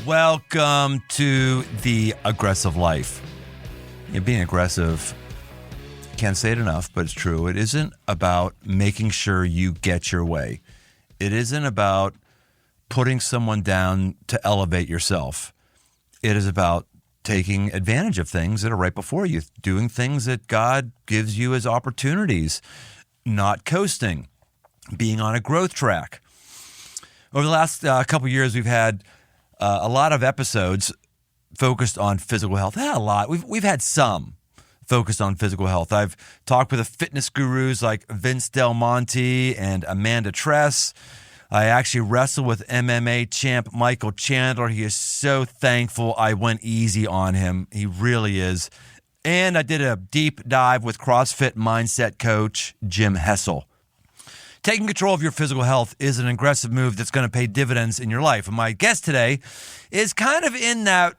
Welcome to the aggressive life. Being aggressive, can't say it enough, but it's true. It isn't about making sure you get your way. It isn't about putting someone down to elevate yourself. It is about taking advantage of things that are right before you, doing things that God gives you as opportunities, not coasting, being on a growth track. Over the last couple of years, we've had a lot of episodes focused on physical health. Not a lot. We've had some focused on physical health. I've talked with the fitness gurus like Vince Del Monte and Amanda Tress. I actually wrestled with MMA champ Michael Chandler. He is so thankful I went easy on him. He really is. And I did a deep dive with CrossFit mindset coach Jim Hessel. Taking control of your physical health is an aggressive move that's going to pay dividends in your life. And my guest today is kind of in that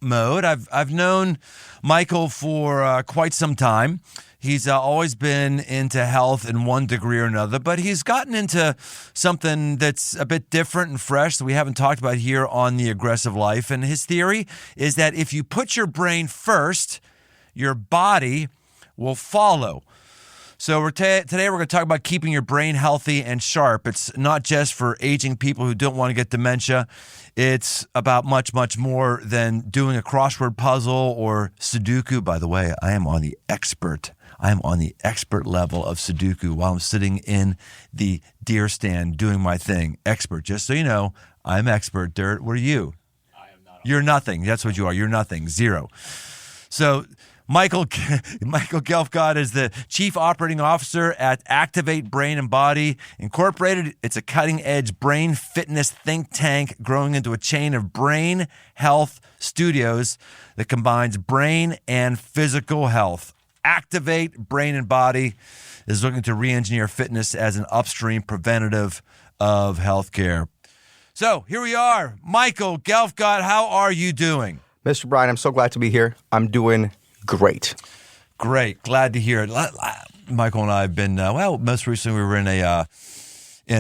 mode. I've known Michael for quite some time. He's always been into health in one degree or another, but he's gotten into something that's a bit different and fresh that we haven't talked about here on The Aggressive Life. And his theory is that if you put your brain first, your body will follow. So today we're going to talk about keeping your brain healthy and sharp. It's not just for aging people who don't want to get dementia. It's about much, much more than doing a crossword puzzle or Sudoku. By the way, I am on the expert level of Sudoku while I'm sitting in the deer stand doing my thing. Expert, just so you know, I'm expert. Dirt, what are you? I am not. You're nothing. That's what you are. You're nothing. Zero. So Michael Gelfgot is the Chief Operating Officer at Activate Brain and Body Incorporated. It's a cutting-edge brain fitness think tank growing into a chain of brain health studios that combines brain and physical health. Activate Brain and Body is looking to re-engineer fitness as an upstream preventative of healthcare. So here we are. Michael Gelfgot, how are you doing? Mr. Brian, I'm so glad to be here. I'm doing great. Great. Glad to hear it. Michael and I have been, most recently we were in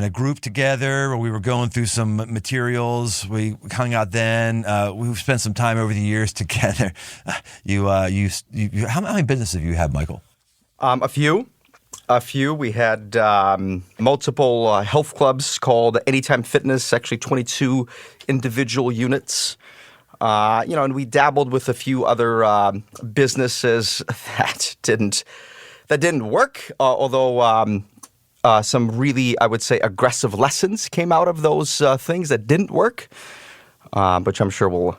a group together where we were going through some materials. We hung out then. We've spent some time over the years together. How many businesses have you had, Michael? A few. We had multiple health clubs called Anytime Fitness, actually 22 individual units. And we dabbled with a few other businesses that didn't work. Although some really, I would say, aggressive lessons came out of those things that didn't work, which I'm sure we'll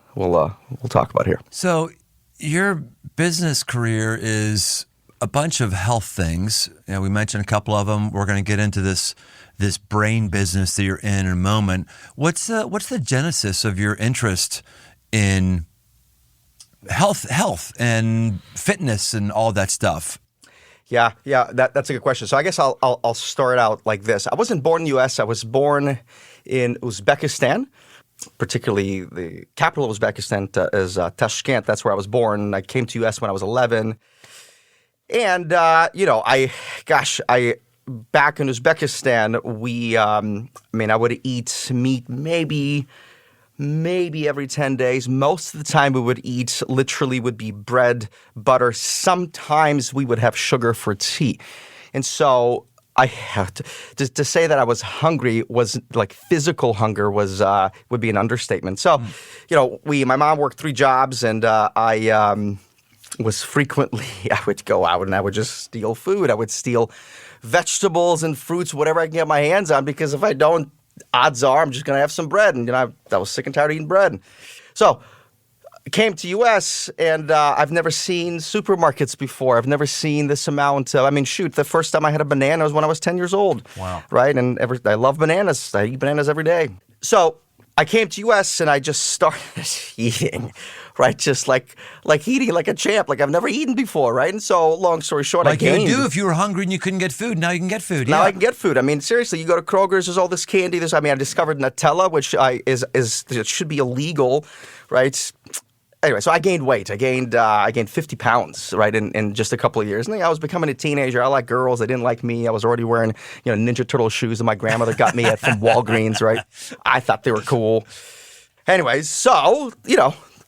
talk about here. So your business career is a bunch of health things. We mentioned a couple of them. We're going to get into this brain business that you're in a moment. What's the genesis of your interest in health and fitness and all that stuff? Yeah, that's a good question. So I guess I'll start out like this. I wasn't born in the U.S. I was born in Uzbekistan, particularly the capital of Uzbekistan is Tashkent. That's where I was born. I came to the U.S. when I was 11. And, back in Uzbekistan, I would eat meat maybe every 10 days. Most of the time we would eat literally would be bread, butter. Sometimes we would have sugar for tea. And so I have to say that I was hungry was like physical hunger would be an understatement. So, my mom worked 3 jobs and I was frequently, I would go out and I would just steal food. I would steal vegetables and fruits, whatever I can get my hands on, because if I don't, odds are I'm just going to have some bread. And I was sick and tired of eating bread. So I came to U.S. and I've never seen supermarkets before. I've never seen this amount. The first time I had a banana was when I was 10 years old. Wow. Right? And I love bananas. I eat bananas every day. So I came to U.S. and I just started eating, right? Just like eating like a champ, like I've never eaten before, right? And so, long story short, I gained. Like you would do if you were hungry and you couldn't get food. Now you can get food. Now I can get food. Seriously, you go to Kroger's, there's all this candy. I discovered Nutella, which it should be illegal, right? Anyway, so I gained weight. I gained 50 pounds, right, in just a couple of years. And I was becoming a teenager. I like girls. They didn't like me. I was already wearing, Ninja Turtle shoes that my grandmother got me from Walgreens, right? I thought they were cool. Anyways, so,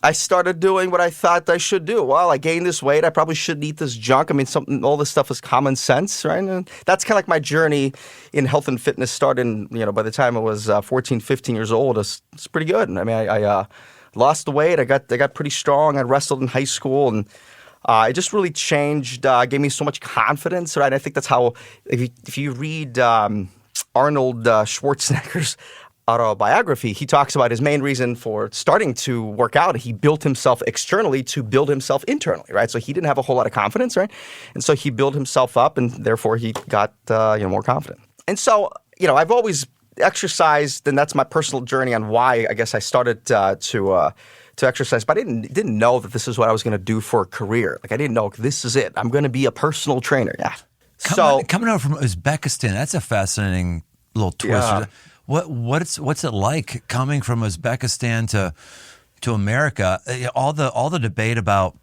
I started doing what I thought I should do. Well, I gained this weight. I probably shouldn't eat this junk. I mean, all this stuff is common sense, right? And that's kind of like my journey in health and fitness started, by the time I was 14, 15 years old. It's pretty good. I mean, I lost the weight. I got pretty strong. I wrestled in high school, and it just really changed, gave me so much confidence, right? I think that's how, if you read Arnold Schwarzenegger's autobiography, he talks about his main reason for starting to work out. He built himself externally to build himself internally, right? So he didn't have a whole lot of confidence, right? And so he built himself up, and therefore he got more confident. And so, I've always exercised, and that's my personal journey on why I guess I started to exercise. But I didn't know that this is what I was going to do for a career. Like, I didn't know this is it. I'm going to be a personal trainer. Yeah. Coming over from Uzbekistan, that's a fascinating little twist. Yeah. What's it like coming from Uzbekistan to America? All the debate about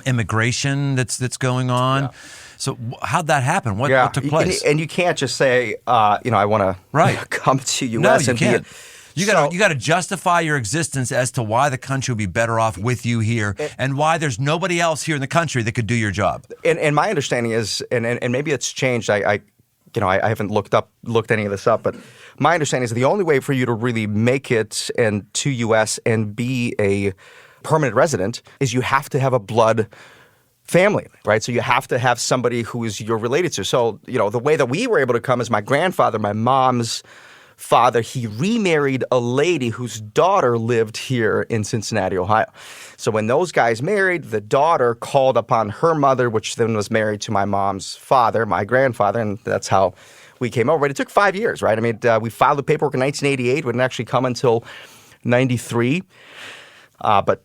immigration that's going on. Yeah. So how'd that happen? What took place? And you can't just say, I want to come to U.S. No, and you can't. You got to justify your existence as to why the country would be better off with you here, and why there's nobody else here in the country that could do your job. And my understanding is, and maybe it's changed. I haven't looked any of this up, but my understanding is the only way for you to really make it to U.S. and be a permanent resident is you have to have a blood family, right? So you have to have somebody who you're related to. So, the way that we were able to come is my grandfather, my mom's father, he remarried a lady whose daughter lived here in Cincinnati, Ohio. So when those guys married, the daughter called upon her mother, which then was married to my mom's father, my grandfather, and that's how we came over. But it took 5 years, right? I mean, we filed the paperwork in 1988. We didn't actually come until 93. But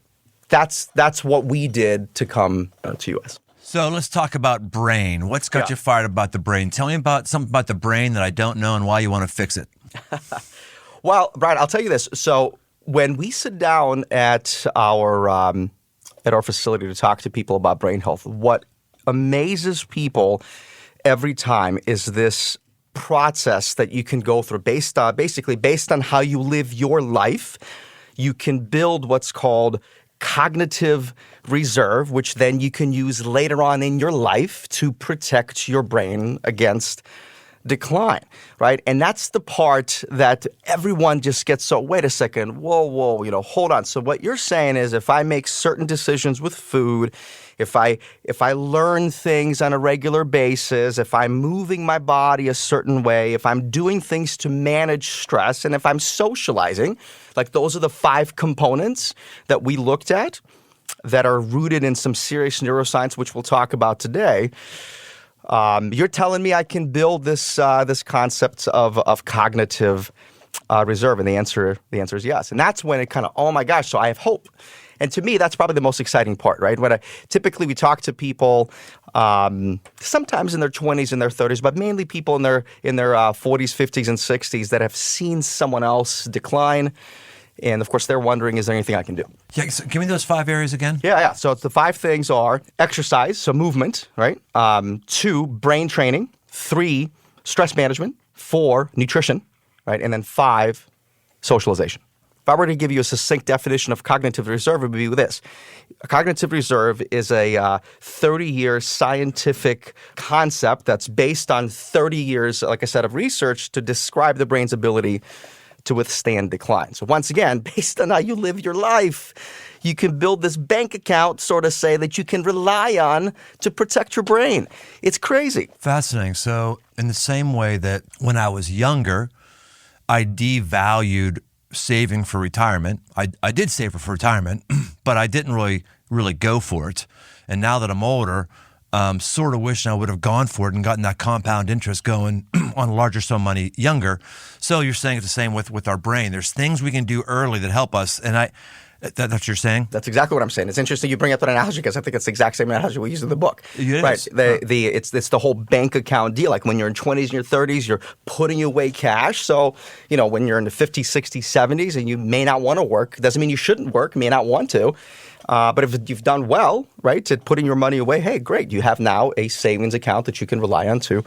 that's what we did to come to U.S. So let's talk about brain. What's got you fired about the brain? Tell me about something about the brain that I don't know and why you want to fix it. Well, Brian, I'll tell you this. So when we sit down at our facility to talk to people about brain health, what amazes people every time is this process that you can go through based on how you live your life. You can build what's called cognitive reserve, which then you can use later on in your life to protect your brain against decline, right? And that's the part that everyone just gets so, wait a second, whoa, hold on. So what you're saying is if I make certain decisions with food, if I learn things on a regular basis, if I'm moving my body a certain way, if I'm doing things to manage stress, and if I'm socializing, like those are the 5 components that we looked at that are rooted in some serious neuroscience, which we'll talk about today. You're telling me I can build this concept of cognitive reserve, and the answer is yes. And that's when it kind of, oh my gosh, so I have hope. And to me, that's probably the most exciting part, right? Typically we talk to people sometimes in their 20s and their 30s, but mainly people in their 40s, 50s, and 60s that have seen someone else decline. And of course, they're wondering, is there anything I can do? Yeah, so give me those 5 areas again. Yeah. So the 5 things are exercise, so movement, right? 2, brain training. 3, stress management. 4, nutrition, right? And then 5, socialization. If I were to give you a succinct definition of cognitive reserve, it would be this. A cognitive reserve is a 30-year scientific concept that's based on 30 years, like I said, of research to describe the brain's ability to withstand decline. So once again, based on how you live your life, you can build this bank account, sort of say, that you can rely on to protect your brain. It's crazy. Fascinating. So in the same way that when I was younger, I devalued saving for retirement. I did save for retirement, but I didn't really go for it. And now that I'm older, sort of wishing I would have gone for it and gotten that compound interest going on a larger sum of money younger. So you're saying it's the same with our brain. There's things we can do early that help us. And that's what you're saying? That's exactly what I'm saying. It's interesting you bring up that analogy because I think it's the exact same analogy we use in the book. It right. is. It's the whole bank account deal. Like when you're in 20s and your 30s, you're putting away cash. So, when you're in the 50s, 60s, 70s and you may not want to work, doesn't mean you shouldn't work, may not want to. But if you've done well, right, at putting your money away, hey, great. You have now a savings account that you can rely on to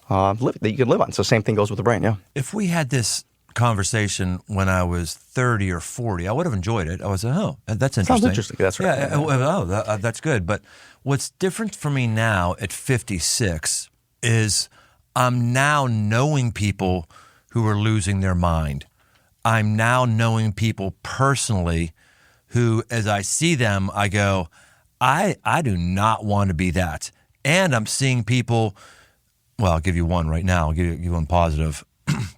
that you can live on. So same thing goes with the brain, yeah. If we had this conversation when I was 30 or 40, I would have enjoyed it. I was like, oh, that's interesting. Sounds interesting. That's right. Yeah, that's good. But what's different for me now at 56 is I'm now knowing people who are losing their mind. I'm now knowing people personally who, as I see them, I go, I do not want to be that. And I'm seeing people, well, I'll give you one right now. I'll give you one positive.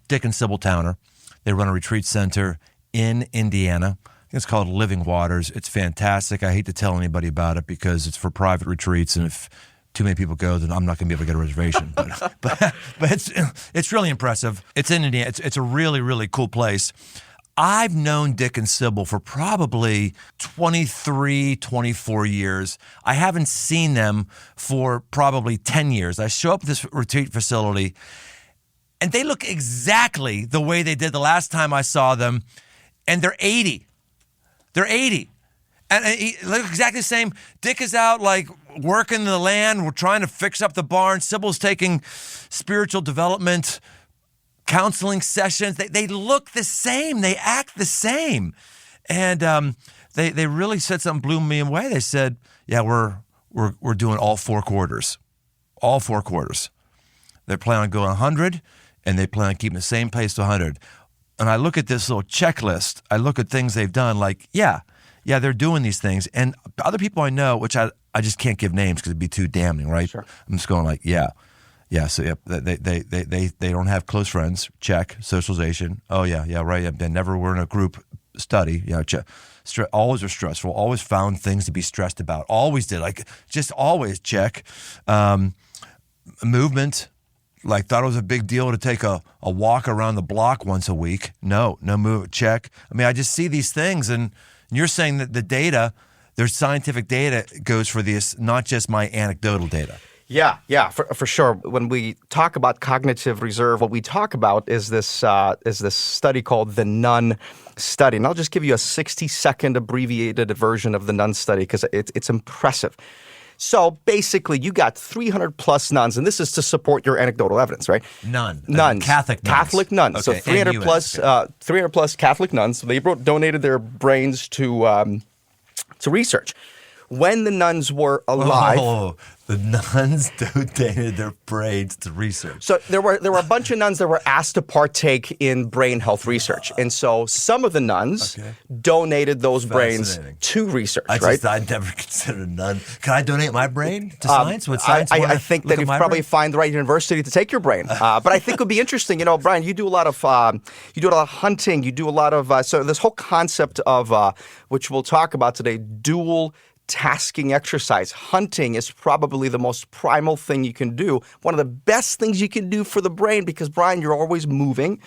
Dick and Sybil Towner. They run a retreat center in Indiana. I think it's called Living Waters. It's fantastic. I hate to tell anybody about it because it's for private retreats, and if too many people go, then I'm not going to be able to get a reservation. but it's really impressive. It's in Indiana. It's a really, really cool place. I've known Dick and Sybil for probably 23, 24 years. I haven't seen them for probably 10 years. I show up at this retreat facility, and they look exactly the way they did the last time I saw them, and they're 80. They're 80. And he looks exactly the same. Dick is out like working the land. We're trying to fix up the barn. Sybil's taking spiritual development counseling sessions. They look the same. They act the same. And they really said something blew me away. They said, yeah, we're doing all 4 quarters. All 4 quarters. They plan on going 100, and they plan on keeping the same pace to 100. And I look at this little checklist. I look at things they've done like, yeah, they're doing these things. And other people I know, which I just can't give names because it'd be too damning, right? Sure. I'm just going like, yeah. So yeah, they don't have close friends. Check. Socialization. Oh yeah, right. They never were in a group study. Yeah, check. Always were stressful. Always found things to be stressed about. Always did. Like just always check. Movement. Like thought it was a big deal to take a walk around the block once a week. No move. Check. I mean, I just see these things, and you're saying that the data, there's scientific data goes for this, not just my anecdotal data. Yeah, for sure. When we talk about cognitive reserve, what we talk about is this study called the Nun study. And I'll just give you a 60-second abbreviated version of the Nun study because it's impressive. So basically, you got 300 plus nuns, and this is to support your anecdotal evidence, right? Nuns. Catholic nuns. Okay. So 300 plus Catholic nuns. So they donated their brains to research. When the nuns were alive, the nuns donated their brains to research. So there were a bunch of nuns that were asked to partake in brain health research, and so some of the nuns donated those brains to research. I'd never considered a nun. Can I donate my brain to science? Would science I think that you probably find the right university to take your brain. But I think it would be interesting. You know, Brian, you do a lot of hunting. You do a lot of so this whole concept of which we'll talk about today, dual tasking exercise. Hunting is probably the most primal thing you can do. One of the best things you can do for the brain because, Brian, you're always moving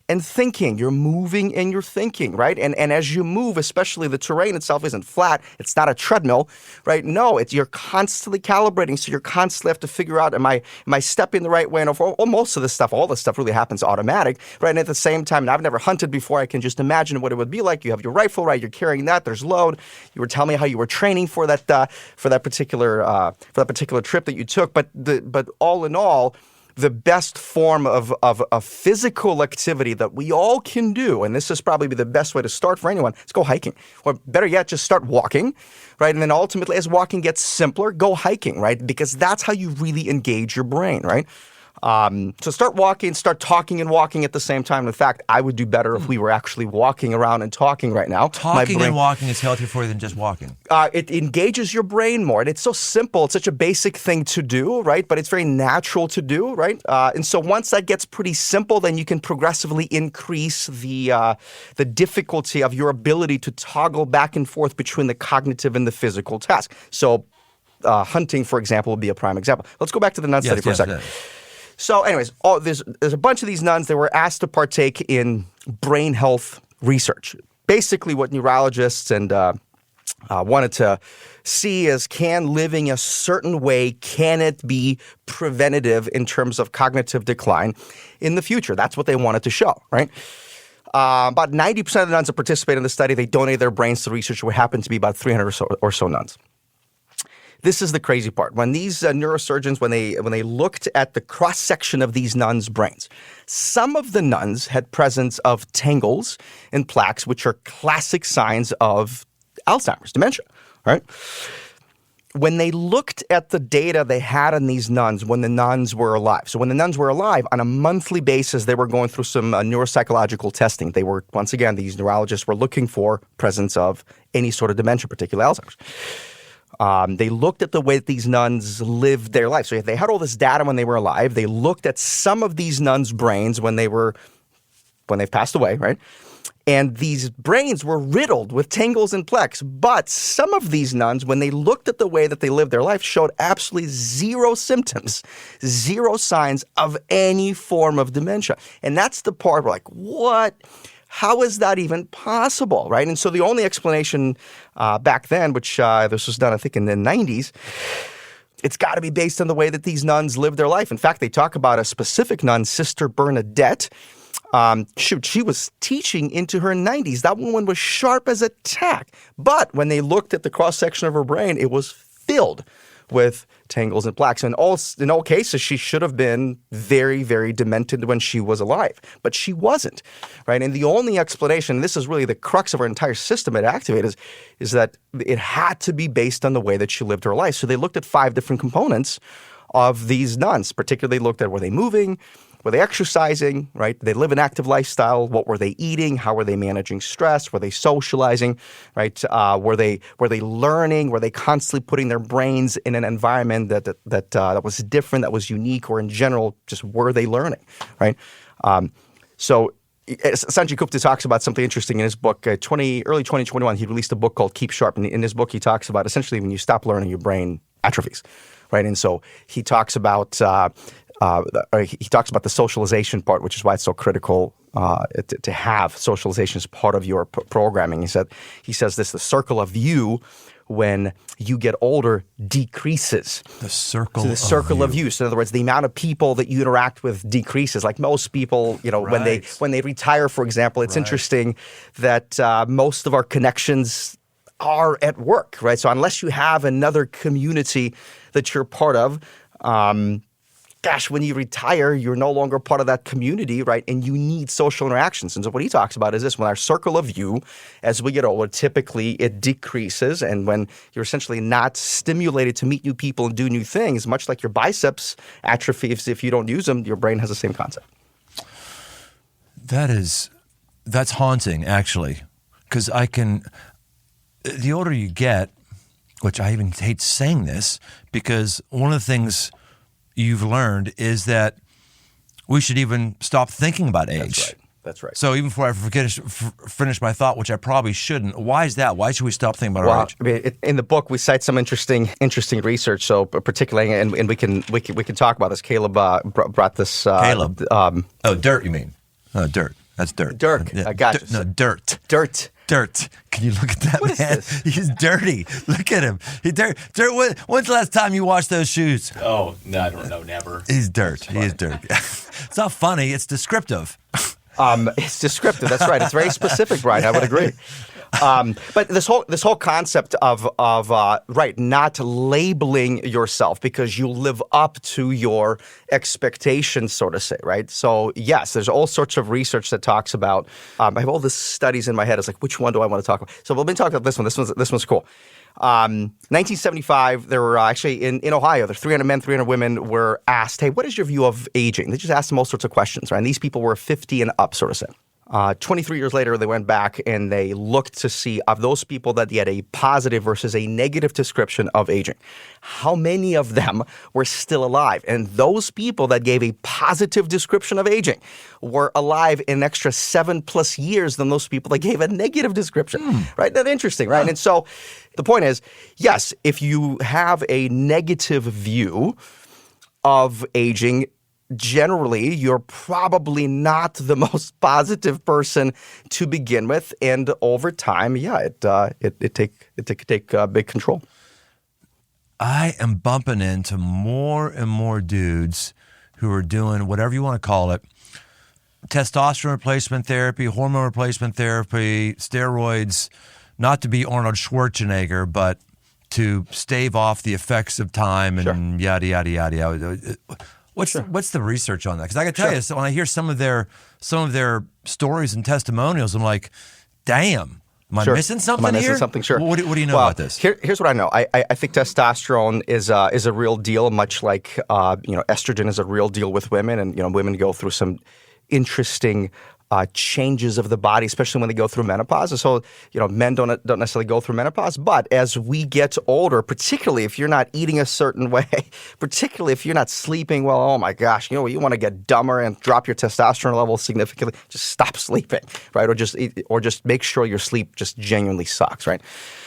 and thinking. You're moving and you're thinking, right? And as you move, especially the terrain itself isn't flat. It's not a treadmill, right? No, you're constantly calibrating. So you're constantly have to figure out, am I stepping the right way? And most of this stuff, all this stuff really happens automatic, right? And at the same time, and I've never hunted before. I can just imagine what it would be like. You have your rifle, right? You're carrying that. There's load. You were telling me how you were training for that particular trip that you took. But all in all, the best form of physical activity that we all can do, and this is probably the best way to start for anyone, is go hiking. Or better yet, just start walking, right? And then ultimately, as walking gets simpler, go hiking, right? Because that's how you really engage your brain, right? So start walking, start talking and walking at the same time. In fact, I would do better if we were actually walking around and talking right now. And walking is healthier for you than just walking. It engages your brain more. And it's so simple. It's such a basic thing to do, right? But it's very natural to do, right? And so once that gets pretty simple, then you can progressively increase the difficulty of your ability to toggle back and forth between the cognitive and the physical task. So hunting, for example, would be a prime example. Let's go back to the nun study for a second. So anyways, there's a bunch of these nuns that were asked to partake in brain health research. Basically what neurologists and wanted to see is, can living a certain way, can it be preventative in terms of cognitive decline in the future? That's what they wanted to show, right? About 90% of the nuns that participated in the study, they donated their brains to research, what happened to be about 300 or so nuns. this is the crazy part. When these neurosurgeons, when they looked at the cross-section of these nuns' brains, some of the nuns had presence of tangles and plaques, which are classic signs of Alzheimer's, dementia, right? When they looked at the data they had on these nuns when the nuns were alive, so when the nuns were alive, on a monthly basis, they were going through some neuropsychological testing. They were, once again, these neurologists were looking for presence of any sort of dementia, particularly Alzheimer's. They looked at the way that these nuns lived their life. So if they had all this data when they were alive, they looked at some of these nuns' brains when they've passed away, right? And these brains were riddled with tangles and plaques. But some of these nuns, when they looked at the way that they lived their life, showed absolutely zero symptoms, zero signs of any form of dementia. And that's the part where like, what? How is that even possible, right? And so the only explanation back then, which this was done, I think, in the 90s, it's got to be based on the way that these nuns lived their life. In fact, they talk about a specific nun, Sister Bernadette. She was teaching into her 90s. That woman was sharp as a tack. But when they looked at the cross-section of her brain, it was filled with tangles and plaques. In all cases, she should have been very, very demented when she was alive. But she wasn't, right? And the only explanation, and this is really the crux of our entire system at Activate, is that it had to be based on the way that she lived her life. So they looked at 5 different components of these nuns. Particularly, they looked at, were they moving? Were they exercising, right? Did they live an active lifestyle? What were they eating? How were they managing stress? Were they socializing, right? Were they learning? Were they constantly putting their brains in an environment that was different, that was unique, or in general, just were they learning, right? So Sanjay Gupta talks about something interesting in his book. Early 2021, he released a book called Keep Sharp. And in his book, he talks about essentially when you stop learning, your brain atrophies, right? And so he talks about the socialization part, which is why it's so critical to have socialization as part of your programming. He says this: the circle of you, when you get older, decreases. The circle of you. So in other words, the amount of people that you interact with decreases. Like most people, Right. when they retire, for example, it's interesting that most of our connections are at work, right? So unless you have another community that you're part of, when you retire, you're no longer part of that community, right? And you need social interactions. And so what he talks about is this: when our circle of you, as we get older, typically it decreases. And when you're essentially not stimulated to meet new people and do new things, much like your biceps atrophy, if you don't use them, your brain has the same concept. That's haunting, actually, because the older you get, which I even hate saying this, because one of the things you've learned is that we should even stop thinking about age. That's right. So even before I finish my thought, which I probably shouldn't, why is that? Why should we stop thinking about our age? I mean, in the book, we cite some interesting research. So particularly, and we can talk about this. Caleb brought this. Caleb. Dirt. You mean? Dirt. That's dirt. Dirk. I got you. No, dirt. Dirt. Can you look at that What man? is this? He's dirty. Look at him. Dirt. When's the last time you washed those shoes? Oh, no, I don't know. Never. He's dirt. He is dirt. It's not funny. It's descriptive. It's descriptive. That's right. It's very specific, Brian. I would agree. But this whole concept of not labeling yourself because you live up to your expectations, so to say, right? So yes, there's all sorts of research that talks about. I have all these studies in my head. It's like, which one do I want to talk about? So we've been talking about this one. This one's cool. 1975, there were actually in Ohio, there's 300 men, 300 women were asked, hey, what is your view of aging? They just asked them all sorts of questions, right? And these people were 50 and up, so to say. 23 years later, they went back and they looked to see of those people that had a positive versus a negative description of aging, how many of them were still alive. And those people that gave a positive description of aging were alive an extra 7+ years than those people that gave a negative description, right? That's interesting, right? And so the point is, yes, if you have a negative view of aging, generally, you're probably not the most positive person to begin with, and over time, it could take big control. I am bumping into more and more dudes who are doing whatever you want to call it: testosterone replacement therapy, hormone replacement therapy, steroids. Not to be Arnold Schwarzenegger, but to stave off the effects of time and yada yada yada yada. What's the research on that? Because I can tell you, so when I hear some of their stories and testimonials, I'm like, damn. Am I missing something Am I here? missing something? Sure. What do you know about this? Here's what I know. I think testosterone is a real deal, much like estrogen is a real deal with women, and women go through some interesting changes of the body, especially when they go through menopause. And so, men don't necessarily go through menopause, but as we get older, particularly if you're not eating a certain way, particularly if you're not sleeping well, oh my gosh, you want to get dumber and drop your testosterone level significantly, just stop sleeping, right? Or just make sure your sleep just genuinely sucks, right?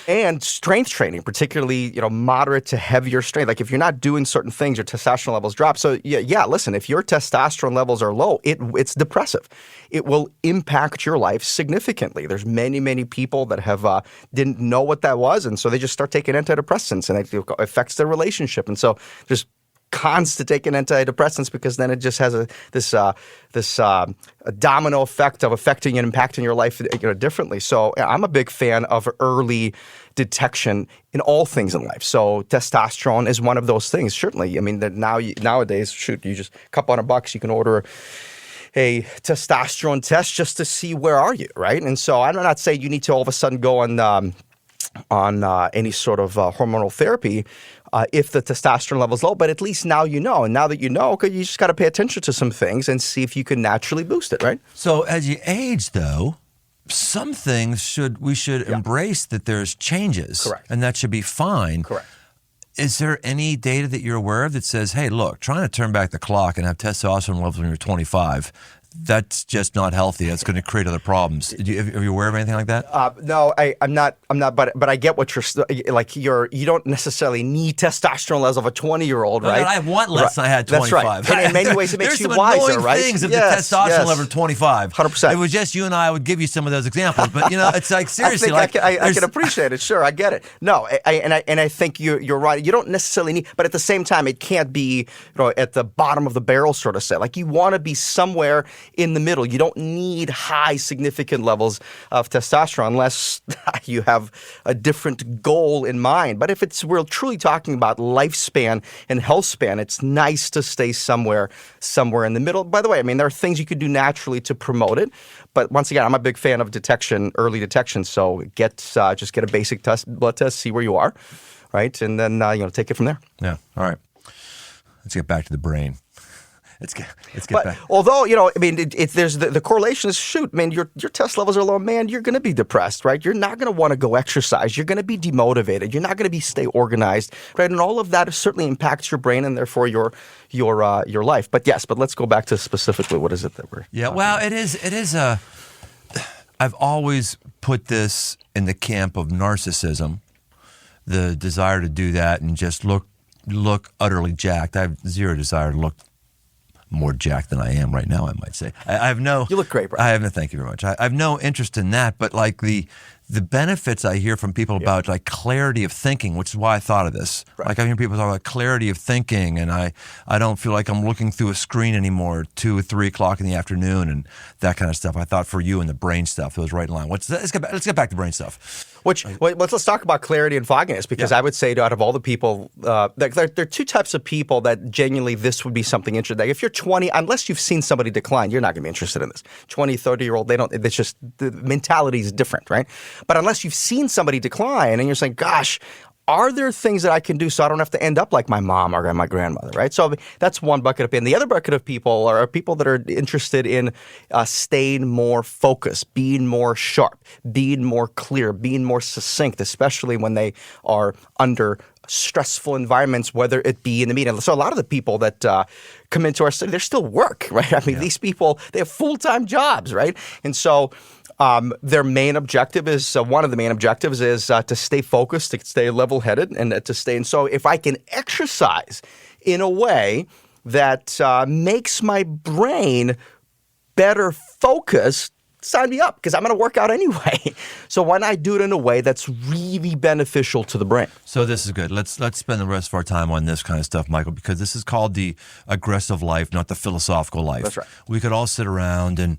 And strength training, particularly, moderate to heavier strength. Like if you're not doing certain things, your testosterone levels drop. So listen, if your testosterone levels are low, it's depressive. It will impact your life significantly. There's many, many people that have didn't know what that was, and so they just start taking antidepressants, and it affects their relationship. And so there's cons to taking antidepressants because then it just has this domino effect of affecting and impacting your life differently. So I'm a big fan of early detection in all things in life. So testosterone is one of those things. Certainly, I mean that nowadays, you just a couple $100, you can order a testosterone test just to see where are you, right? And so I'm not saying you need to all of a sudden go on any sort of hormonal therapy if the testosterone level is low, but at least now you know. And now that you know, you just got to pay attention to some things and see if you can naturally boost it, right? So as you age, though, some things we should embrace that there's changes. Correct. And that should be fine. Correct. Is there any data that you're aware of that says, hey, look, trying to turn back the clock and have testosterone levels when you're 25, that's just not healthy. That's going to create other problems. Are you aware of anything like that? No, I'm not. But I get what you don't necessarily need testosterone levels of a 20-year-old, right? No, I want less than I had 25. That's right. And in many ways, it makes you wiser, right? There's some annoying things of the testosterone level of 25. 100%. It was just you and I would give you some of those examples, but it's like seriously, I can appreciate it. Sure, I get it. No, I think you're right. You don't necessarily need, but at the same time, it can't be at the bottom of the barrel, sort of say. Like you want to be somewhere in the middle. You don't need high significant levels of testosterone unless you have a different goal in mind. But if we're truly talking about lifespan and health span, it's nice to stay somewhere in the middle. By the way, I mean, there are things you could do naturally to promote it. But once again, I'm a big fan of early detection. So just get a basic blood test, see where you are, right? And then, take it from there. Yeah. All right. Let's get back to the brain. Let's get back. Although, there's the correlation is, shoot, man, your test levels are low, man, you're going to be depressed, right? You're not going to want to go exercise. You're going to be demotivated. You're not going to stay organized, right? And all of that certainly impacts your brain and therefore your life. But let's go back to specifically what is it that we're Yeah, well, it is I've always put this in the camp of narcissism, the desire to do that and just look utterly jacked. I have zero desire to look more jacked than I am right now, I might say. I have no... You look great, bro. I have no... Thank you very much. I have no interest in that, but like the benefits I hear from people about like clarity of thinking, which is why I thought of this. Right. Like I hear people talk about clarity of thinking, and I don't feel like I'm looking through a screen anymore at 2 or 3 o'clock in the afternoon and that kind of stuff. I thought for you and the brain stuff, it was right in line. Let's get back to brain stuff. Let's talk about clarity and fogginess, because I would say out of all the people, there are two types of people that genuinely this would be something interesting. Like if you're 20, unless you've seen somebody decline, you're not going to be interested in this. 20, 30-year-old, it's just the mentality is different, right? But unless you've seen somebody decline and you're saying, gosh, are there things that I can do so I don't have to end up like my mom or my grandmother, right? So that's one bucket of people. And the other bucket of people are people that are interested in staying more focused, being more sharp, being more clear, being more succinct, especially when they are under stressful environments, whether it be in the meeting. So a lot of the people that come into our study, they're still work, right? I mean, these people, they have full-time jobs, right? And so their main objective is one of the main objectives is to stay focused, to stay level-headed, and to stay. And so, if I can exercise in a way that makes my brain better focused, sign me up, because I'm going to work out anyway. So why not do it in a way that's really beneficial to the brain? So this is good. Let's spend the rest of our time on this kind of stuff, Michael, because this is called the aggressive life, not the philosophical life. That's right. We could all sit around and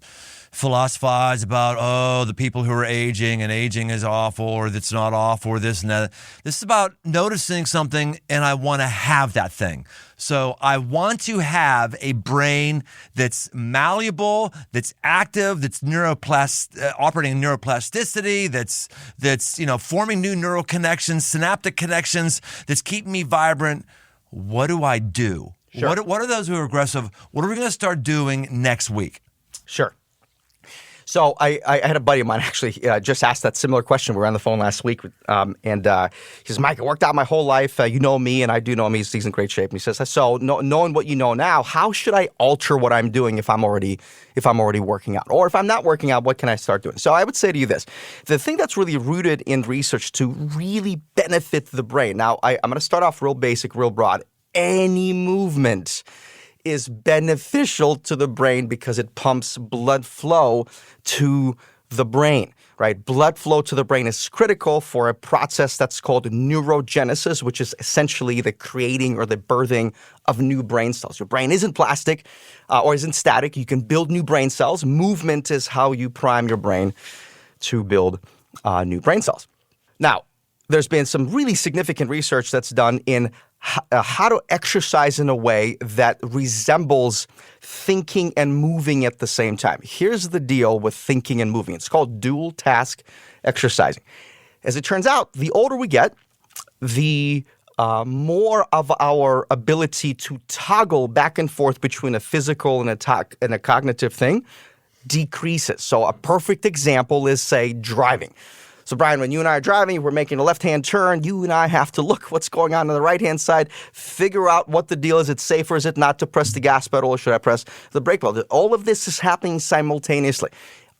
philosophize about, the people who are aging and aging is awful or that's not awful or this and that. This is about noticing something and I want to have that thing. So I want to have a brain that's malleable, that's active, that's operating neuroplasticity, that's forming new neural connections, synaptic connections, that's keeping me vibrant. What do I do? Sure. What are those who are aggressive? What are we going to start doing next week? Sure. So I had a buddy of mine actually just asked that similar question. We were on the phone last week, and he says, "Mike, I worked out my whole life. You know me, and I do know him. He's in great shape." And he says, "So knowing what you know now, how should I alter what I'm doing if I'm already working out, or if I'm not working out, what can I start doing?" So I would say to you this: the thing that's really rooted in research to really benefit the brain. Now I'm going to start off real basic, real broad. Any movement is beneficial to the brain because it pumps blood flow to the brain, right? Blood flow to the brain is critical for a process that's called neurogenesis, which is essentially the creating or the birthing of new brain cells. Your brain isn't plastic or isn't static. You can build new brain cells. Movement is how you prime your brain to build new brain cells. Now, there's been some really significant research that's done in how to exercise in a way that resembles thinking and moving at the same time. Here's the deal with thinking and moving. It's called dual task exercising. As it turns out, the older we get, the more of our ability to toggle back and forth between a physical and a cognitive thing decreases. So a perfect example is, say, driving. So, Brian, when you and I are driving, we're making a left-hand turn, you and I have to look what's going on the right-hand side, figure out what the deal is. Is it safe or is it not to press the gas pedal, or should I press the brake pedal? All of this is happening simultaneously.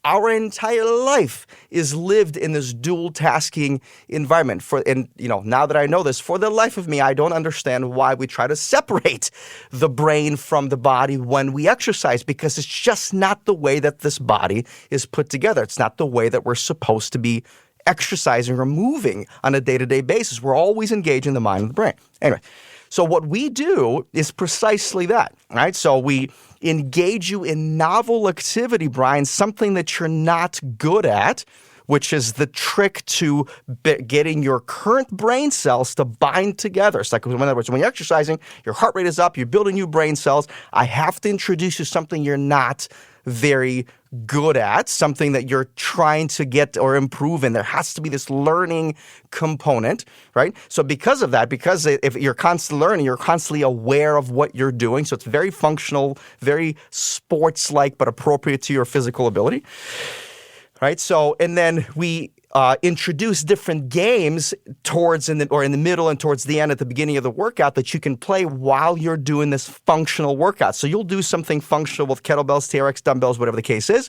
Our entire life is lived in this dual tasking environment. Now that I know this, for the life of me, I don't understand why we try to separate the brain from the body when we exercise, because it's just not the way that this body is put together. It's not the way that we're supposed to be exercising or moving on a day-to-day basis. We're always engaging the mind and the brain. Anyway, so what we do is precisely that, right? So we engage you in novel activity, Brian, something that you're not good at, which is the trick to getting your current brain cells to bind together. It's like, in other words, when you're exercising, your heart rate is up, you're building new brain cells. I have to introduce you to something you're not very good at, something that you're trying to get or improve in. There has to be this learning component, right? So because of that, because if you're constantly learning, you're constantly aware of what you're doing. So it's very functional, very sports-like, but appropriate to your physical ability, right? So, and then we introduce different games in the middle and towards the end at the beginning of the workout that you can play while you're doing this functional workout. So you'll do something functional with kettlebells, TRX, dumbbells, whatever the case is,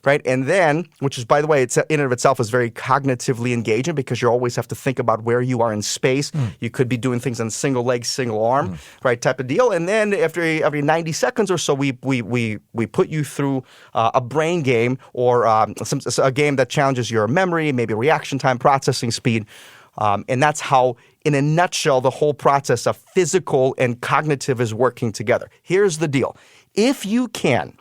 right? And then, which is, by the way, it's in and of itself is very cognitively engaging because you always have to think about where you are in space. You could be doing things on single leg, single arm, right, type of deal. And then after every 90 seconds or so, we put you through a brain game or a game that challenges your memory, maybe reaction time, processing speed. And that's how, in a nutshell, the whole process of physical and cognitive is working together. Here's the deal. If you can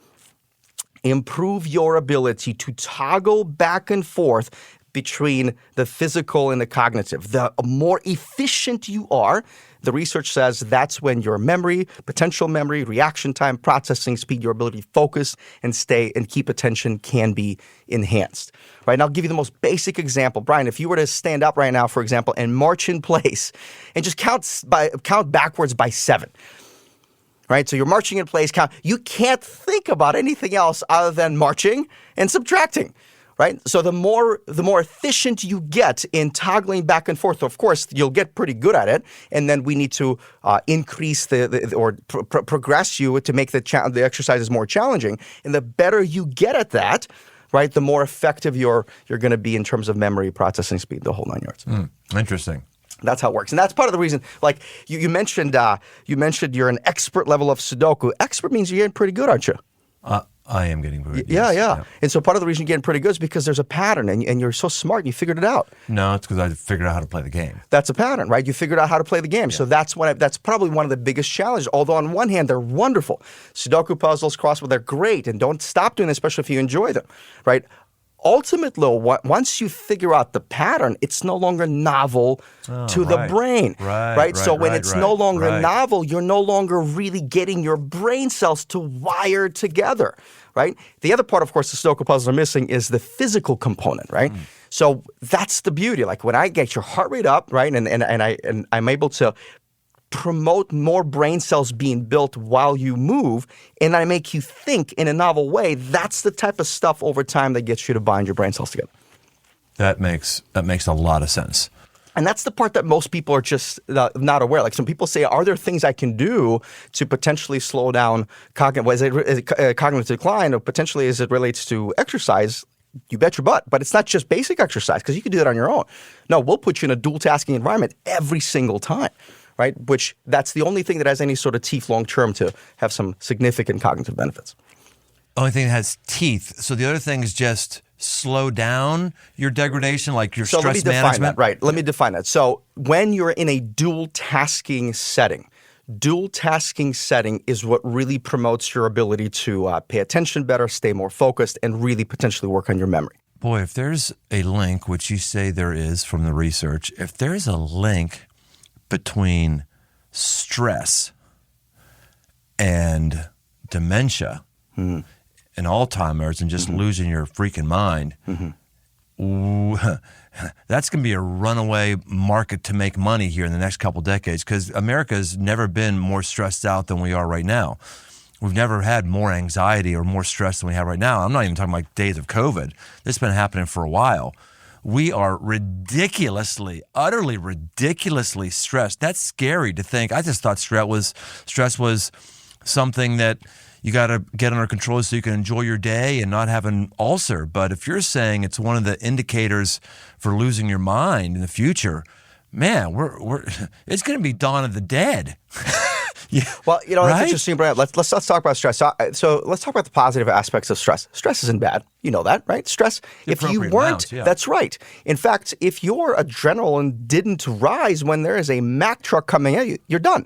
improve your ability to toggle back and forth between the physical and the cognitive, the more efficient you are, the research says that's when your memory, potential memory, reaction time, processing speed, your ability to focus and stay and keep attention can be enhanced. Right? And I'll give you the most basic example. Brian, if you were to stand up right now, for example, and march in place and just count backwards by 7. Right? So you're marching in place, you can't think about anything else other than marching and subtracting. Right? So the more efficient you get in toggling back and forth, of course, you'll get pretty good at it. And then we need to increase progress you to make the exercises more challenging. And the better you get at that, right, the more effective you're going to be in terms of memory, processing speed, the whole 9 yards. Interesting. That's how it works. And that's part of the reason, like you mentioned you're an expert level of Sudoku. Expert means you're getting pretty good, aren't you? I am getting good. Yeah. And so part of the reason you're getting pretty good is because there's a pattern, and you're so smart and you figured it out. No, it's because I figured out how to play the game. That's a pattern, right? You figured out how to play the game. So that's probably one of the biggest challenges. Although on one hand, they're wonderful. Sudoku puzzles, crossword, they're great. And don't stop doing them, especially if you enjoy them, right? Ultimately, once you figure out the pattern, it's no longer novel to the brain, right? So when it's no longer novel, you're no longer really getting your brain cells to wire together, right? The other part, of course, the Sudoku puzzles are missing is the physical component, right? So that's the beauty. Like when I get your heart rate up, right, and I'm able to promote more brain cells being built while you move, and I make you think in a novel way, that's the type of stuff over time that gets you to bind your brain cells together. That makes a lot of sense. And that's the part that most people are just not aware. Like some people say, are there things I can do to potentially slow down cognitive decline, or potentially as it relates to exercise? You bet your butt. But it's not just basic exercise, because you can do that on your own. No, we'll put you in a dual tasking environment every single time. Right, which that's the only thing that has any sort of teeth long term to have some significant cognitive benefits. Only thing that has teeth. So the other thing is just slow down your degradation, like your stress management. Let me define that. So when you're in a dual tasking setting is what really promotes your ability to pay attention better, stay more focused, and really potentially work on your memory. Boy, if there's a link, which you say there is from the research, if there's a link between stress and dementia and Alzheimer's and just losing your freaking mind, that's going to be a runaway market to make money here in the next couple decades, because America's never been more stressed out than we are right now. We've never had more anxiety or more stress than we have right now. I'm not even talking about days of COVID. This has been happening for a while. We are utterly ridiculously stressed. That's scary to think. I just thought stress was something that you got to get under control so you can enjoy your day and not have an ulcer. But if you're saying it's one of the indicators for losing your mind in the future, man, it's going to be dawn of the dead. Yeah. Well, that's interesting, Brian. Let's talk about stress. So let's talk about the positive aspects of stress. Stress isn't bad. You know that, right? Stress, if you weren't, amounts, yeah. That's right. In fact, if your adrenaline didn't rise when there is a Mack truck coming at you, you're done.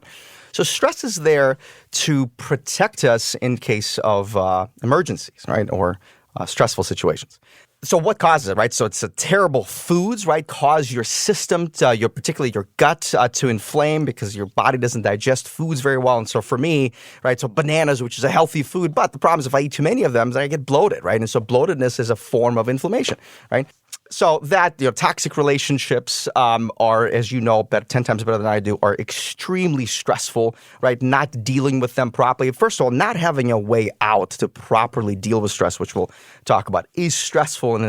So stress is there to protect us in case of emergencies, right, or stressful situations. So what causes it, right? So it's terrible foods, right, cause your system, particularly your gut, to inflame because your body doesn't digest foods very well. And so for me, right, so bananas, which is a healthy food, but the problem is if I eat too many of them, I get bloated, right? And so bloatedness is a form of inflammation, right? So that, toxic relationships are, as you know, 10 times better than I do, are extremely stressful, right? Not dealing with them properly. First of all, not having a way out to properly deal with stress, which we'll talk about, is stressful on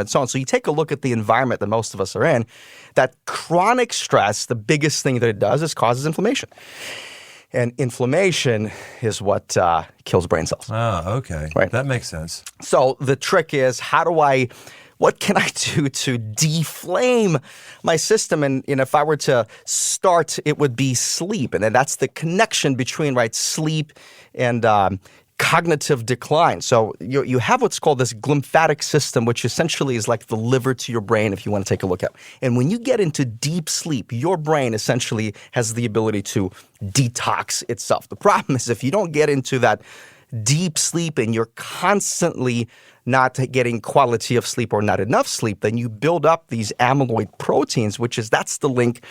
its own. So you take a look at the environment that most of us are in, that chronic stress, the biggest thing that it does is causes inflammation. And inflammation is what kills brain cells. Oh, okay. Right. That makes sense. So the trick is, what can I do to deflame my system? And if I were to start, it would be sleep. And then that's the connection between, right, sleep and cognitive decline. So you have what's called this glymphatic system, which essentially is like the liver to your brain, if you want to take a look at. And when you get into deep sleep, your brain essentially has the ability to detox itself. The problem is if you don't get into that deep sleep and you're constantly not getting quality of sleep or not enough sleep, then you build up these amyloid proteins, that's the link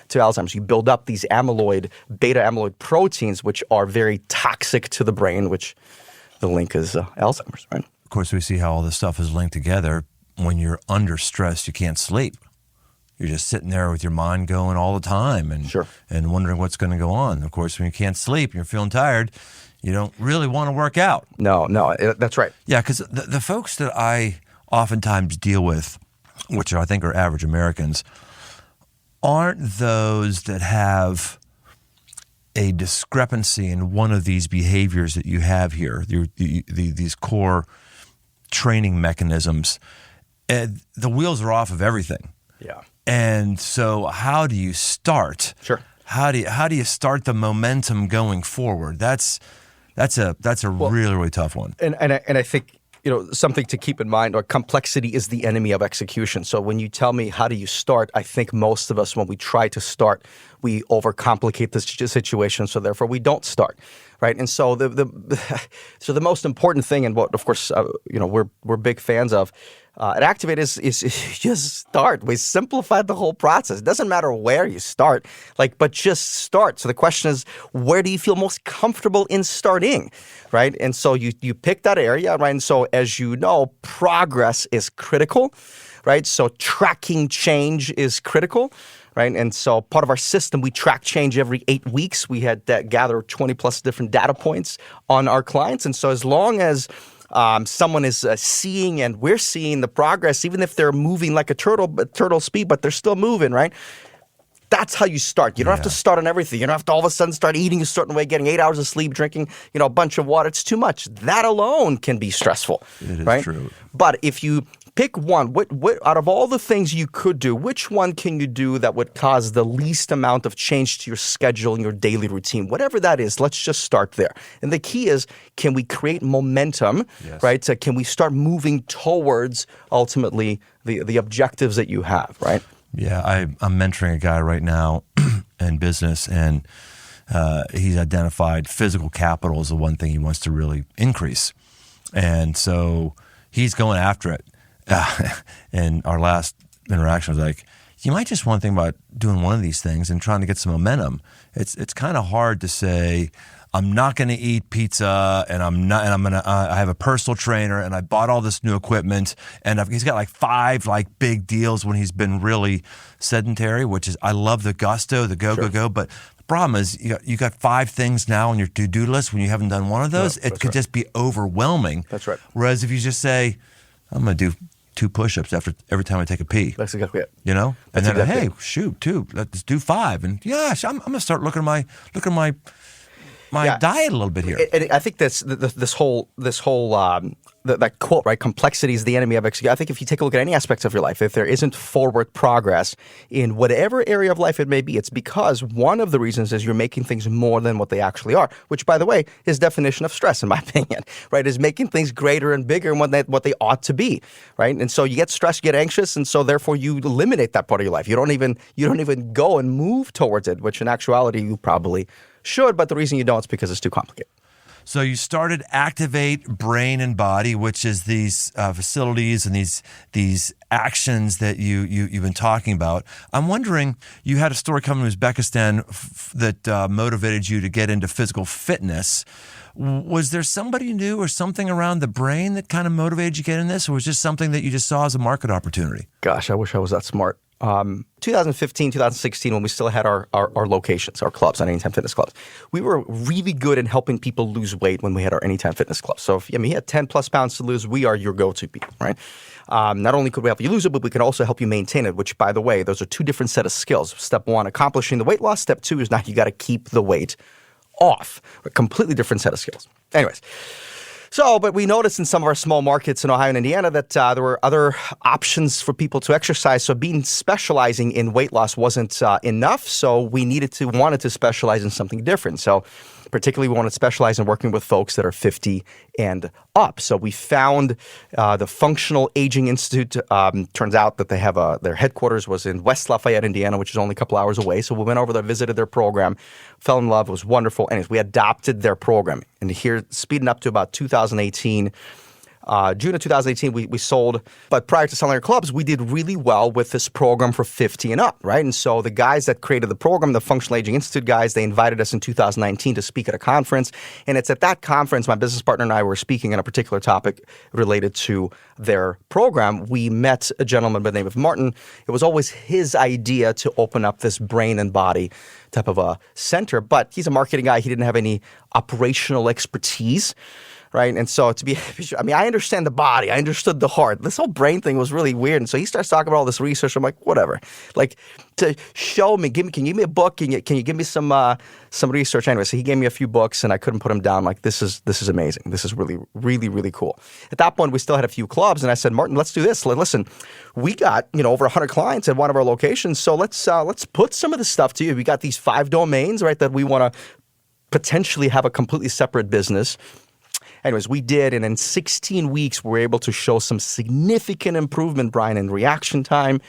to Alzheimer's. You build up these beta amyloid proteins, which are very toxic to the brain, which the link is Alzheimer's, right? Of course, we see how all this stuff is linked together. When you're under stress, you can't sleep. You're just sitting there with your mind going all the time and wondering what's going to go on. Of course, when you can't sleep and you're feeling tired, you don't really want to work out. No, that's right. Yeah, because the folks that I oftentimes deal with, which I think are average Americans, aren't those that have a discrepancy in one of these behaviors that you have here, these core training mechanisms. The wheels are off of everything. Yeah. And so how do you start? Sure. How do you start the momentum going forward? That's That's a really, really tough one. And I think, something to keep in mind, or complexity is the enemy of execution. So when you tell me how do you start, I think most of us, when we try to start, we overcomplicate the situation. So therefore, we don't start, right? And so the most important thing, and what of course we're big fans of at Activate is just start. We simplified the whole process. It doesn't matter where you start, but just start. So the question is, where do you feel most comfortable in starting, right? And so you pick that area, right? And so as you know, progress is critical, right? So tracking change is critical, right? And so part of our system, we track change every 8 weeks. We had gather 20 plus different data points on our clients. And so as long as someone is seeing and we're seeing the progress, even if they're moving like a turtle speed, but they're still moving, right? That's how you start. You don't have to start on everything. You don't have to all of a sudden start eating a certain way, getting 8 hours of sleep, drinking, a bunch of water. It's too much. That alone can be stressful. It is right? true. But if you pick one, what out of all the things you could do, which one can you do that would cause the least amount of change to your schedule and your daily routine? Whatever that is, let's just start there. And the key is, can we create momentum, right? So can we start moving towards ultimately the objectives that you have, right? Yeah, I'm mentoring a guy right now in business, and he's identified physical capital as the one thing he wants to really increase. And so he's going after it. And our last interaction was like, you might just want to think about doing one of these things and trying to get some momentum. It's kind of hard to say, I'm not going to eat pizza, and I have a personal trainer, and I bought all this new equipment, and he's got like 5 big deals when he's been really sedentary, which is, I love the gusto, the go, but the problem is you got 5 things now on your to-do list when you haven't done one of those. It could just be overwhelming. That's right. Whereas if you just say, I'm going to do 2 push-ups every time I take a pee. That's exactly it. And That's then, exactly hey, shoot, 2, let's do 5. And I'm going to start looking at my diet a little bit here. And I think this whole that quote, right? Complexity is the enemy of execution. I think if you take a look at any aspects of your life, if there isn't forward progress in whatever area of life it may be, it's because one of the reasons is you're making things more than what they actually are, which, by the way, is definition of stress, in my opinion, right? Is making things greater and bigger than what they ought to be, right? And so you get stressed, you get anxious, and so therefore you eliminate that part of your life. You don't even go and move towards it, which in actuality you probably should, but the reason you don't is because it's too complicated. So you started Activate Brain and Body, which is these facilities and these actions that you've been talking about. I'm wondering, you had a story coming from Uzbekistan that motivated you to get into physical fitness. Was there somebody you knew or something around the brain that kind of motivated you to get in this, or was this something that you just saw as a market opportunity? Gosh, I wish I was that smart. 2015, 2016, when we still had our locations, our clubs, our Anytime Fitness clubs, we were really good in helping people lose weight when we had our Anytime Fitness clubs. So if you had 10 plus pounds to lose, we are your go-to people, right? Not only could we help you lose it, but we could also help you maintain it, which, by the way, those are 2 different set of skills. Step 1, accomplishing the weight loss. Step 2 is now you got to keep the weight off. A completely different set of skills. Anyways. But we noticed in some of our small markets in Ohio and Indiana that there were other options for people to exercise. So specializing in weight loss wasn't enough. So we wanted to specialize in something different. So particularly, we want to specialize in working with folks that are 50 and up. So we found the Functional Aging Institute. Turns out that they have their headquarters was in West Lafayette, Indiana, which is only a couple hours away. So we went over there, visited their program, fell in love. It was wonderful. Anyways, we adopted their program. And here, speeding up to about 2018, June of 2018, we sold. But prior to selling our clubs, we did really well with this program for 50 and up, right? And so the guys that created the program, the Functional Aging Institute guys, they invited us in 2019 to speak at a conference. And it's at that conference, my business partner and I were speaking on a particular topic related to their program. We met a gentleman by the name of Martin. It was always his idea to open up this brain and body type of a center. But he's a marketing guy. He didn't have any operational expertise. Right. And so I understand the body. I understood the heart. This whole brain thing was really weird. And so he starts talking about all this research. I'm like, whatever. To show me, can you give me a book? Can you give me some research? Anyway, so he gave me a few books and I couldn't put them down. Like, this is amazing. This is really, really, really cool. At that point, we still had a few clubs. And I said, Martin, let's do this. Listen, we got, over 100 clients at one of our locations. So let's put some of this stuff to you. We got these 5 domains, right, that we want to potentially have a completely separate business. Anyways, we did, and in 16 weeks, we were able to show some significant improvement, Brian, in reaction time,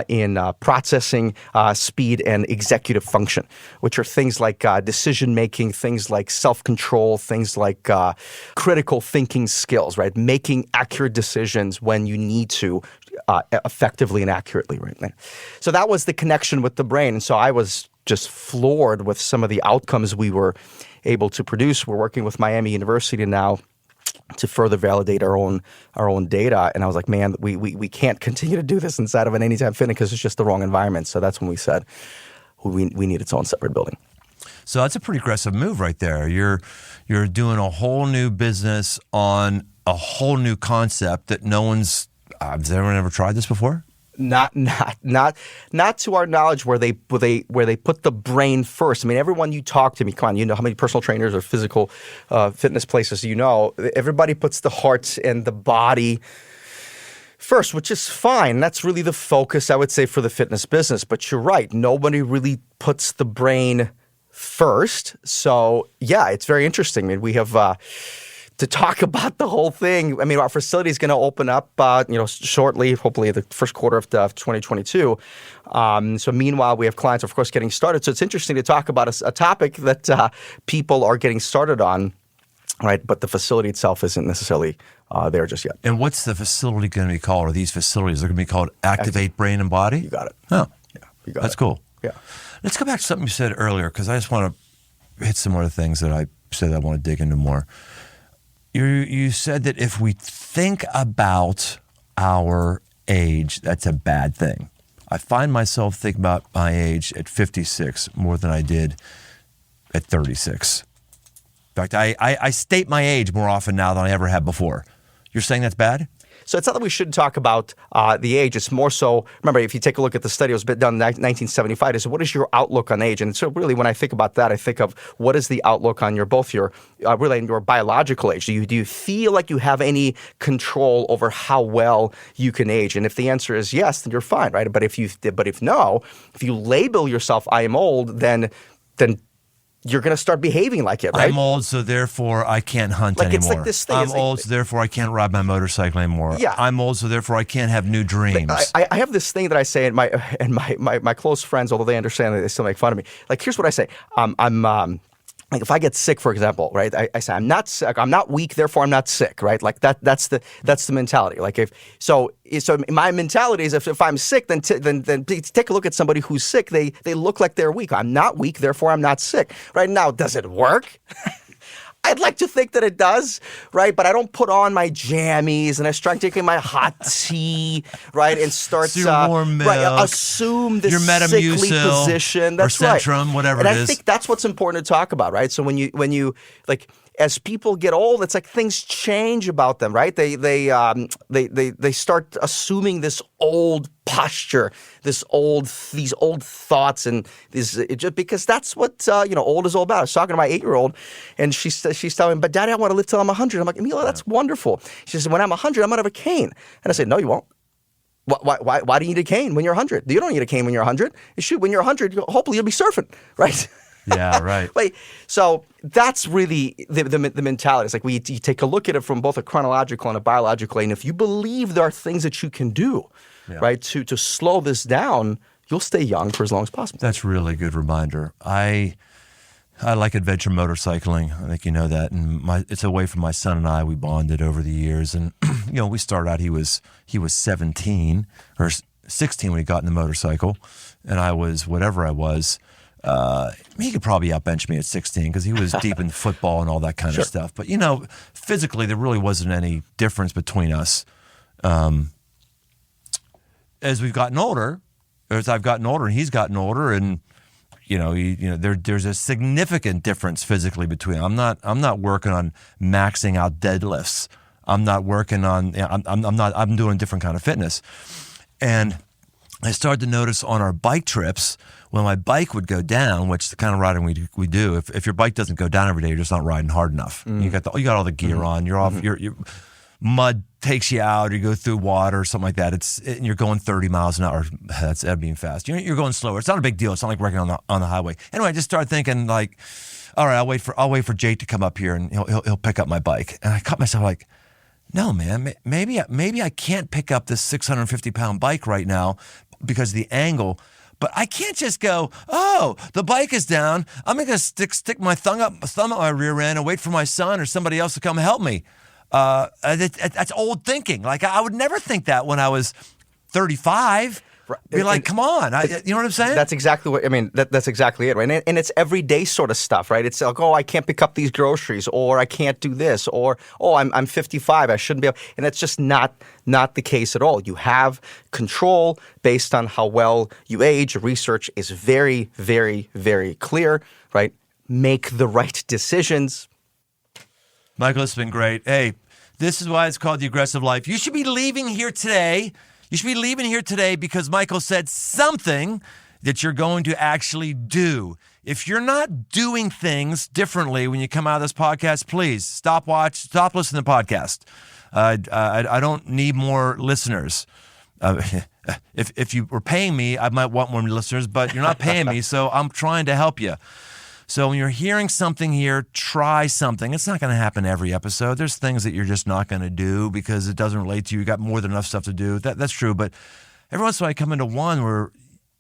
in processing speed, and executive function, which are things like decision-making, things like self-control, things like critical thinking skills, right? Making accurate decisions when you need to effectively and accurately, right? So that was the connection with the brain. And so I was just floored with some of the outcomes we were able to produce. We're working with Miami University now to further validate our own data. And I was like, man, we can't continue to do this inside of an Anytime Fitness because it's just the wrong environment. So that's when we said we need its own separate building. So that's a pretty aggressive move right there. You're doing a whole new business on a whole new concept that no one's has anyone ever tried this before? Not to our knowledge where they put the brain first. I mean, everyone you talk to, come on, you know how many personal trainers or physical fitness places you know. Everybody puts the heart and the body first, which is fine. That's really the focus, I would say, for the fitness business. But you're right. Nobody really puts the brain first. So, yeah, it's very interesting. I mean, we have to talk about the whole thing. I mean, our facility is going to open up, shortly, hopefully the first quarter of 2022. So meanwhile, we have clients, of course, getting started. So it's interesting to talk about a topic that people are getting started on, right? But the facility itself isn't necessarily there just yet. And what's the facility going to be called? Or these facilities, they're going to be called Activate Brain and Body? You got it. Oh, yeah, you got that's it. cool. Yeah. Let's go back to something you said earlier, because I just want to hit some more things that I said I want to dig into more. You said that if we think about our age, that's a bad thing. I find myself thinking about my age at 56 more than I did at 36. In fact, I state my age more often now than I ever have before. You're saying that's bad? So it's not that we shouldn't talk about the age. It's more so, remember, if you take a look at the study, it was done in 1975. Is what is your outlook on age? And so really, when I think about that, I think of what is the outlook on your biological age? Do you feel like you have any control over how well you can age? And if the answer is yes, then you're fine, right? But if you label yourself I am old, then you're going to start behaving like it, right? I'm old, so therefore I can't hunt anymore. It's like this thing. I'm old, so therefore I can't ride my motorcycle anymore. Yeah. I'm old, so therefore I can't have new dreams. I have this thing that I say, and my close friends, although they understand it, they still make fun of me. Like, here's what I say. Like if I get sick, for example, right? I say I'm not sick. I'm not weak, therefore I'm not sick, right? Like that's the mentality. Like so my mentality is if I'm sick, then take a look at somebody who's sick. They look like they're weak. I'm not weak, therefore I'm not sick. Right now, does it work? I'd like to think that it does, right? But I don't put on my jammies and I start taking my hot tea, right? And start warm milk, assume this your sickly position. That's or Centrum, right. whatever and it is. And I think that's what's important to talk about, right? So when you like, as people get old, it's like things change about them, right? They start assuming this old posture, these old thoughts, and just because that's what old is all about. I was talking to my 8-year-old, and she's telling me, "But Daddy, I want to live till I'm 100." I'm like, "Emila, that's wonderful." She says, "When I'm 100, I'm gonna have a cane." And I said, "No, you won't. Why do you need a cane when you're 100? You don't need a cane when you're 100. Shoot, when you're 100, hopefully you'll be surfing, right?" Yeah, right. So that's really the mentality. It's like you take a look at it from both a chronological and a biological. And if you believe there are things that you can do, right, to slow this down, you'll stay young for as long as possible. That's really a good reminder. I like adventure motorcycling. I think you know that. And it's a way for my son and I. We bonded over the years. And, we started out, he was 17 or 16 when he got in the motorcycle. And I was whatever I was. He could probably outbench me at 16 because he was deep in football and all that kind of stuff. But, physically, there really wasn't any difference between us. As I've gotten older and he's gotten older, and there's a significant difference physically between. I'm not working on maxing out deadlifts. I'm not working on. I'm doing a different kind of fitness, and I started to notice on our bike trips when my bike would go down, which the kind of riding we do. If your bike doesn't go down every day, you're just not riding hard enough. You got all the gear on. You're off. Your mud takes you out, or you go through water or something like that. You're going 30 miles an hour. That's being fast. You're going slower. It's not a big deal. It's not like working on the highway. Anyway, I just started thinking like, all right, I'll wait for Jake to come up here and he'll pick up my bike. And I caught myself like, no, man, maybe I can't pick up this 650-pound bike right now because of the angle. But I can't just go, oh, the bike is down. I'm going to stick my thumb up my rear end and wait for my son or somebody else to come help me. That's old thinking. Like, I would never think that when I was 35. Be like, come on. You know what I'm saying? That's exactly what I mean. That's exactly it, right? And it's everyday sort of stuff, right? It's like, oh, I can't pick up these groceries, or I can't do this, or oh, I'm 55, I shouldn't be able. And that's just not the case at all. You have control based on how well you age. Research is very, very, very clear, right? Make the right decisions. Michael, it's been great. Hey, this is why it's called The Aggressive Life. You should be leaving here today. You should be leaving here today because Michael said something that you're going to actually do. If you're not doing things differently when you come out of this podcast, please stop listening to the podcast. I don't need more listeners. If you were paying me, I might want more listeners, but you're not paying me, so I'm trying to help you. So when you're hearing something here, try something. It's not going to happen every episode. There's things that you're just not going to do because it doesn't relate to you. You got more than enough stuff to do. That's true. But every once in a while, I come into one where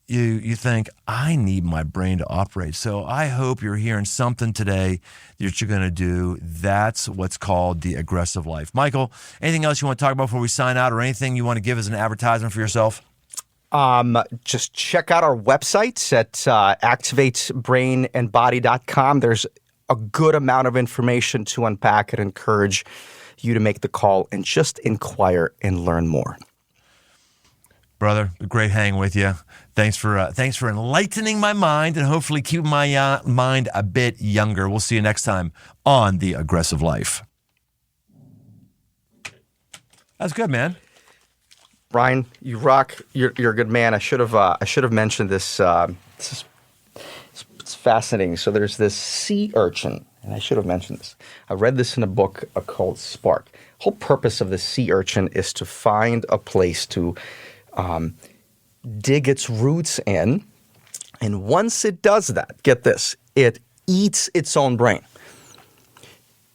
you think, I need my brain to operate. So I hope you're hearing something today that you're going to do. That's what's called the aggressive life. Michael, anything else you want to talk about before we sign out, or anything you want to give as an advertisement for yourself? Just check out our website at activatebrainandbody.com. There's a good amount of information to unpack and encourage you to make the call and just inquire and learn more. Brother, great hanging with you. Thanks for enlightening my mind and hopefully keeping my mind a bit younger. We'll see you next time on The Aggressive Life. That's good, man. Brian, you rock. You're a good man. I should have mentioned this. It's fascinating. So there's this sea urchin, and I should have mentioned this. I read this in a book called Spark. The whole purpose of the sea urchin is to find a place to dig its roots in, and once it does that, get this, it eats its own brain.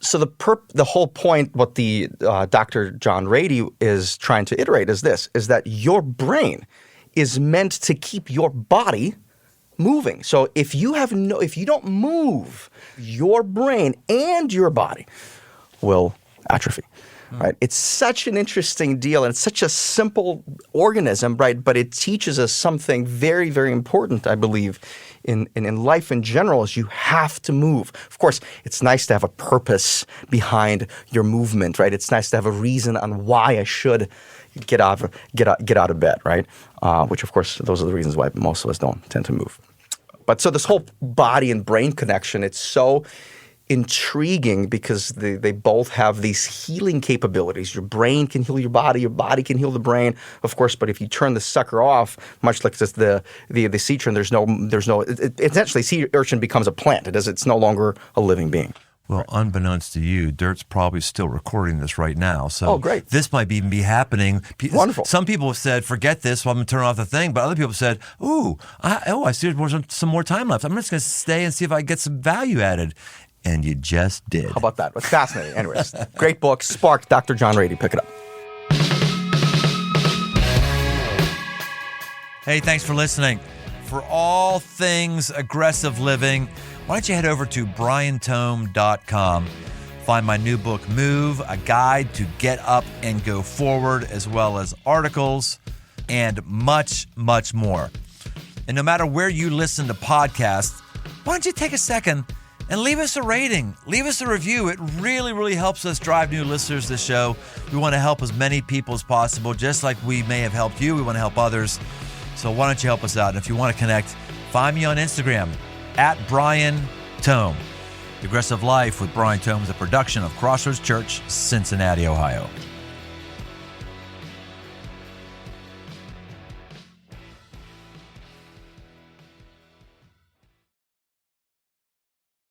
So the whole point, what the Dr. John Rady is trying to iterate is this, is that your brain is meant to keep your body moving. So if you don't move, your brain and your body will atrophy. Right? It's such an interesting deal, and it's such a simple organism, right? But it teaches us something very, very important, I believe, in life in general, is you have to move. Of course, it's nice to have a purpose behind your movement, right? It's nice to have a reason on why I should get out of bed, right? Which, of course, those are the reasons why most of us don't tend to move. But so this whole body and brain connection, it's so intriguing because they both have these healing capabilities. Your brain can heal your body can heal the brain, of course. But if you turn the sucker off, much like just the sea urchin, essentially sea urchin becomes a plant. It's no longer a living being. Well, unbeknownst to you, Dirt's probably still recording this right now. So great. This might even be happening. Wonderful. Some people have said, forget this, well, I'm going to turn off the thing. But other people have said, I see there's some more time left. I'm just going to stay and see if I get some value added. And you just did. How about that? It's fascinating. Anyways, great book, Spark, Dr. John Rady. Pick it up. Hey, thanks for listening. For all things aggressive living, why don't you head over to briantome.com. Find my new book, Move, a guide to get up and go forward, as well as articles and much, much more. And no matter where you listen to podcasts, why don't you take a second and leave us a rating, leave us a review. It really, really helps us drive new listeners to the show. We want to help as many people as possible, just like we may have helped you. We want to help others. So why don't you help us out? And if you want to connect, find me on Instagram at Brian Tome. The Aggressive Life with Brian Tome is a production of Crossroads Church, Cincinnati, Ohio.